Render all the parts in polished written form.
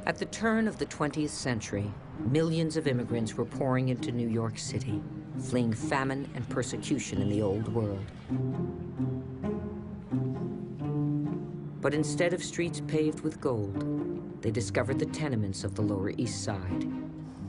At the turn of the 20th century, millions of immigrants were pouring into New York City, fleeing famine and persecution in the Old World. But instead of streets paved with gold, they discovered the tenements of the Lower East Side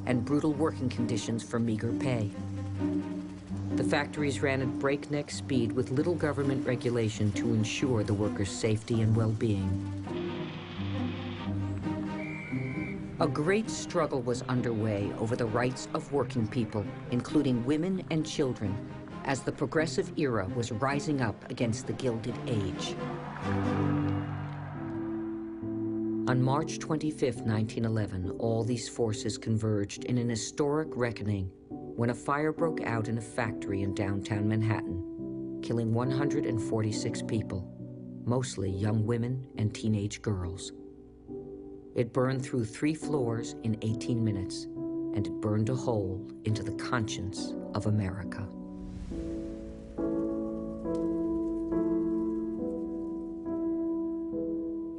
and brutal working conditions for meager pay. The factories ran at breakneck speed with little government regulation to ensure the workers' safety and well-being. A great struggle was underway over the rights of working people, including women and children, as the progressive era was rising up against the Gilded Age. On March 25, 1911, all these forces converged in an historic reckoning when a fire broke out in a factory in downtown Manhattan, killing 146 people, mostly young women and teenage girls. It burned through 3 floors in 18 minutes, and it burned a hole into the conscience of America.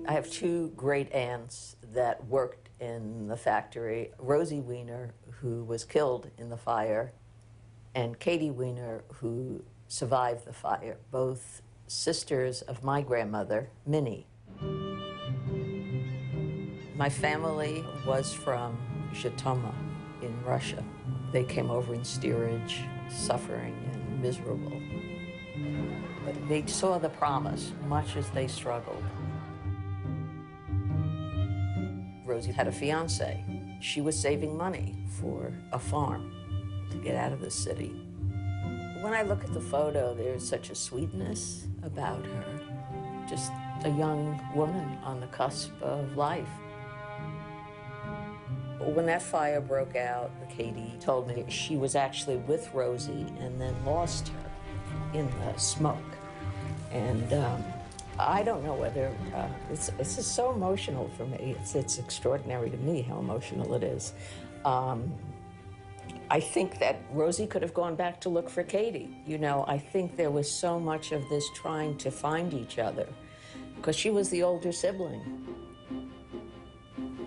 I have 2 great aunts that worked in the factory. Rosie Weiner, who was killed in the fire, and Katie Weiner, who survived the fire, both sisters of my grandmother, Minnie. My family was from Zhytomyr in Russia. They came over in steerage, suffering and miserable. But they saw the promise, much as they struggled. Rosie had a fiance. She was saving money for a farm to get out of the city. When I look at the photo, there's such a sweetness about her, just a young woman on the cusp of life. When that fire broke out, Katie told me she was actually with Rosie and then lost her in the smoke. And I don't know whether, it's just so emotional for me. It's extraordinary to me how emotional it is. I think that Rosie could have gone back to look for Katie. You know, I think there was so much of this trying to find each other because she was the older sibling.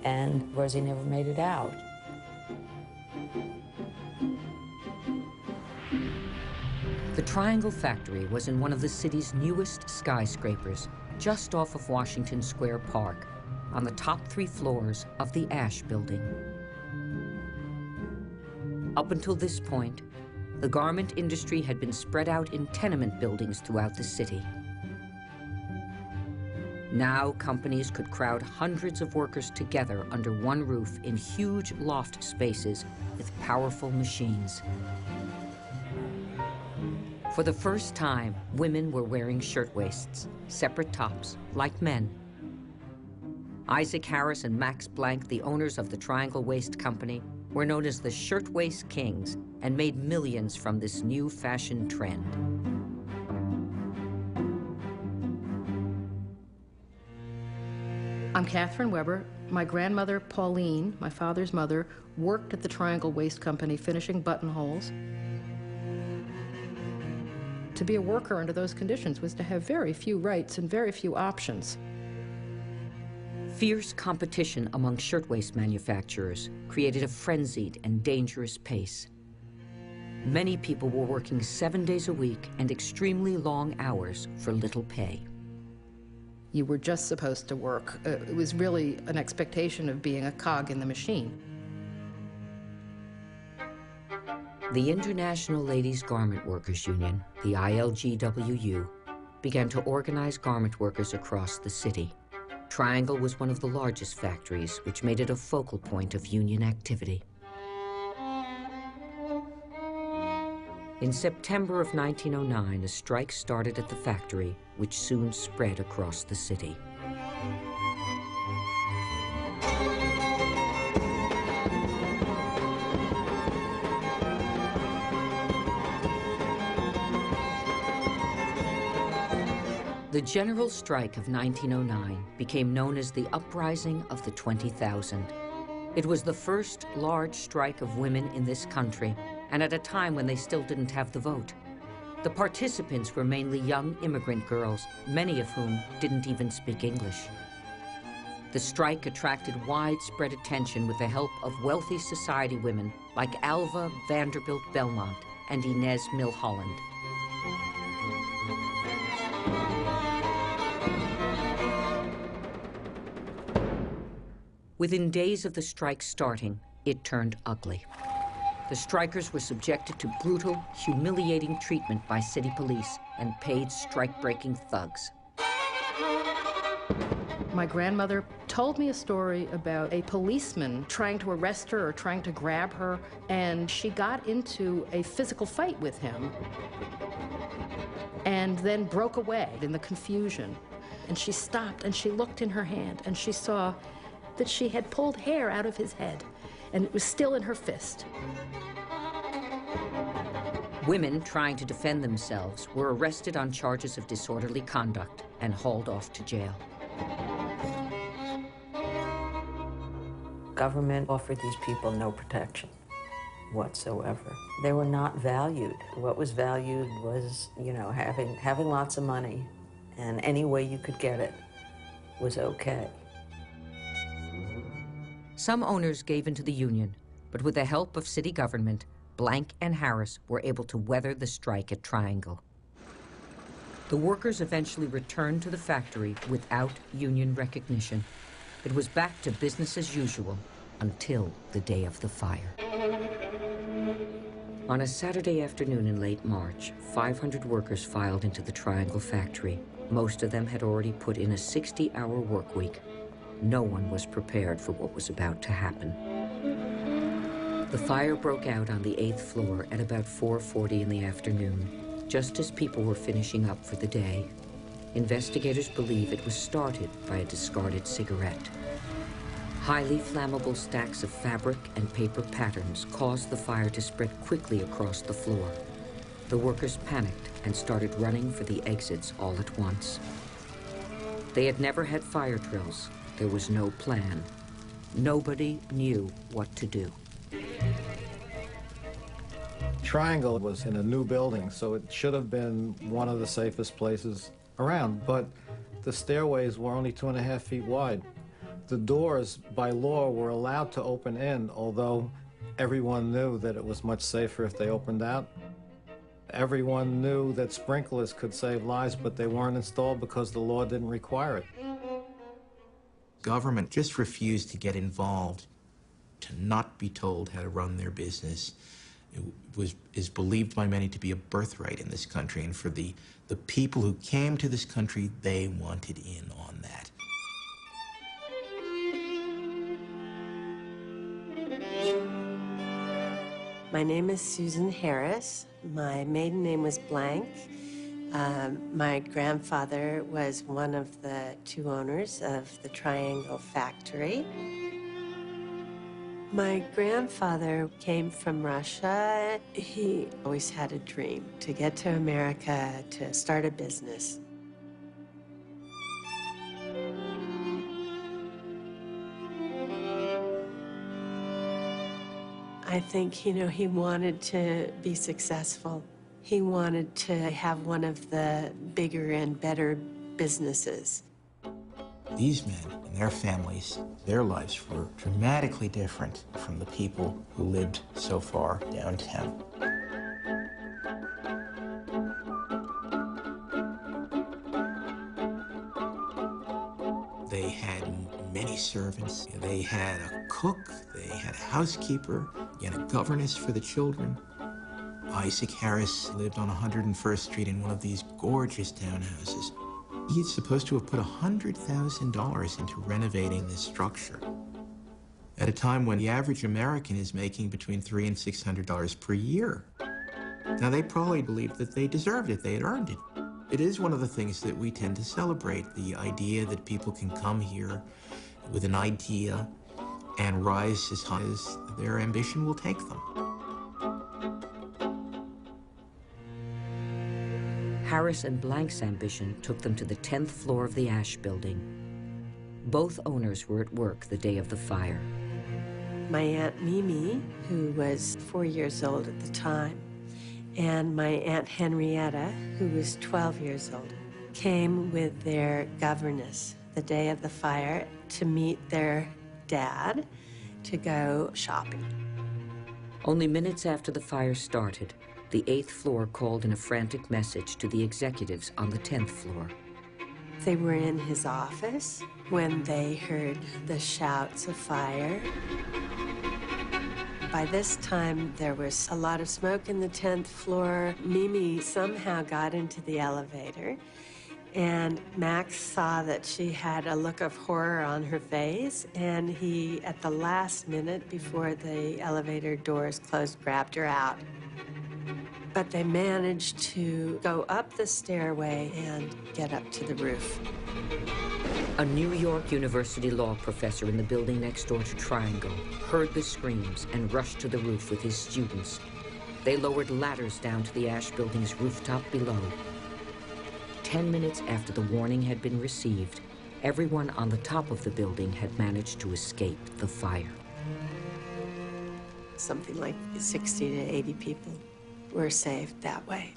And Rosie never made it out. The Triangle Factory was in one of the city's newest skyscrapers, just off of Washington Square Park, on the top 3 floors of the Ash Building. Up until this point, the garment industry had been spread out in tenement buildings throughout the city. Now, companies could crowd hundreds of workers together under one roof in huge loft spaces with powerful machines. For the first time, women were wearing shirtwaists, separate tops, like men. Isaac Harris and Max Blank, the owners of the Triangle Waist Company, were known as the Shirtwaist Kings and made millions from this new fashion trend. I'm Catherine Weber. My grandmother, Pauline, my father's mother, worked at the Triangle Waist Company finishing buttonholes. To be a worker under those conditions was to have very few rights and very few options. Fierce competition among shirtwaist manufacturers created a frenzied and dangerous pace. Many people were working 7 days a week and extremely long hours for little pay. You were just supposed to work. It was really an expectation of being a cog in the machine. The International Ladies Garment Workers Union, the ILGWU, began to organize garment workers across the city. Triangle was one of the largest factories, which made it a focal point of union activity. In September of 1909, a strike started at the factory, which soon spread across the city. The general strike of 1909 became known as the Uprising of the 20,000. It was the first large strike of women in this country, and at a time when they still didn't have the vote. The participants were mainly young immigrant girls, many of whom didn't even speak English. The strike attracted widespread attention with the help of wealthy society women like Alva Vanderbilt Belmont and Inez Milholland. Within days of the strike starting, it turned ugly. The strikers were subjected to brutal, humiliating treatment by city police and paid strike-breaking thugs. My grandmother told me a story about a policeman trying to arrest her or trying to grab her, and she got into a physical fight with him and then broke away in the confusion. And she stopped and she looked in her hand and she saw that she had pulled hair out of his head, and it was still in her fist. Women trying to defend themselves were arrested on charges of disorderly conduct and hauled off to jail. Government offered these people no protection whatsoever. They were not valued. What was valued was, you know, having lots of money, and any way you could get it was okay. Some owners gave into the union, but with the help of city government, Blank and Harris were able to weather the strike at Triangle. The workers eventually returned to the factory without union recognition. It was back to business as usual until the day of the fire. On a Saturday afternoon in late March, 500 workers filed into the Triangle factory. Most of them had already put in a 60-hour work week. No one was prepared for what was about to happen. The fire broke out on the 8th floor at about 4:40 in the afternoon, just as people were finishing up for the day. Investigators believe it was started by a discarded cigarette. Highly flammable stacks of fabric and paper patterns caused the fire to spread quickly across the floor. The workers panicked and started running for the exits all at once. They had never had fire drills. There was no plan. Nobody knew what to do. Triangle was in a new building, so it should have been one of the safest places around, but the stairways were only 2.5 feet wide. The doors, by law, were allowed to open in, although everyone knew that it was much safer if they opened out. Everyone knew that sprinklers could save lives, but they weren't installed because the law didn't require it. Government just refused to get involved, to not be told how to run their business. It is believed by many to be a birthright in this country, and for the people who came to this country, they wanted in on that. My name is Susan Harris. My maiden name was Blank. My grandfather was one of the 2 owners of the Triangle factory. My grandfather came from Russia. He always had a dream to get to America, to start a business. I think, you know, he wanted to be successful. He wanted to have one of the bigger and better businesses. These men and their families, their lives were dramatically different from the people who lived so far downtown. They had many servants. They had a cook, they had a housekeeper, and a governess for the children. Isaac Harris lived on 101st Street in one of these gorgeous townhouses. He's supposed to have put $100,000 into renovating this structure at a time when the average American is making between $300 and $600 per year. Now, they probably believed that they deserved it, they had earned it. It is one of the things that we tend to celebrate, the idea that people can come here with an idea and rise as high as their ambition will take them. Harris and Blank's ambition took them to the 10th floor of the Ash building. Both owners were at work the day of the fire. My Aunt Mimi, who was 4 years old at the time, and my Aunt Henrietta, who was 12 years old, came with their governess. the day of the fire to meet their dad to go shopping. Only minutes after the fire started, the 8th floor called in a frantic message to the executives on the 10th floor. They were in his office when they heard the shouts of fire. By this time, there was a lot of smoke in the 10th floor. Mimi somehow got into the elevator, and Max saw that she had a look of horror on her face, and he, at the last minute before the elevator doors closed, grabbed her out. But they managed to go up the stairway and get up to the roof. A New York University law professor in the building next door to Triangle heard the screams and rushed to the roof with his students. They lowered ladders down to the Ash Building's rooftop below. 10 minutes after the warning had been received, everyone on the top of the building had managed to escape the fire. Something like 60 to 80 people were saved that way.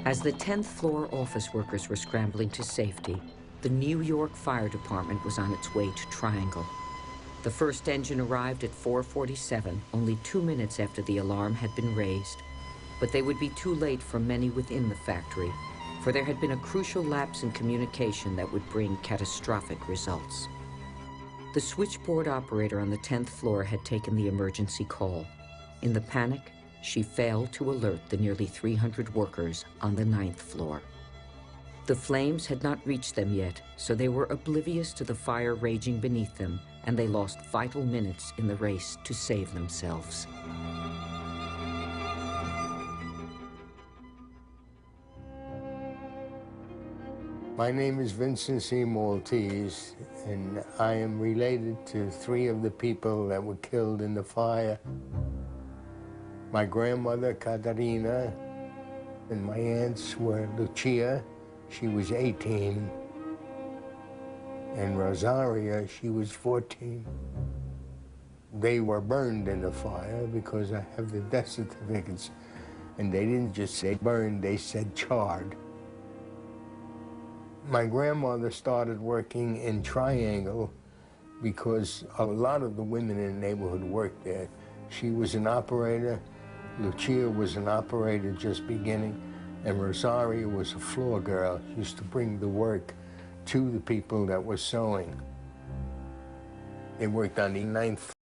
As the 10th floor office workers were scrambling to safety, the New York Fire Department was on its way to Triangle. The first engine arrived at 4:47, only 2 minutes after the alarm had been raised. But they would be too late for many within the factory, for there had been a crucial lapse in communication that would bring catastrophic results. The switchboard operator on the 10th floor had taken the emergency call. In the panic, she failed to alert the nearly 300 workers on the 9th floor. The flames had not reached them yet, so they were oblivious to the fire raging beneath them, and they lost vital minutes in the race to save themselves. My name is Vincent C. Maltese, and I am related to 3 of the people that were killed in the fire. My grandmother, Caterina, and my aunts were Lucia, she was 18, and Rosaria, she was 14. They were burned in the fire because I have the death certificates, and they didn't just say burned, they said charred. My grandmother started working in Triangle because a lot of the women in the neighborhood worked there. She was an operator, Lucia was an operator just beginning, and Rosaria was a floor girl. She used to bring the work to the people that were sewing. They worked on the 9th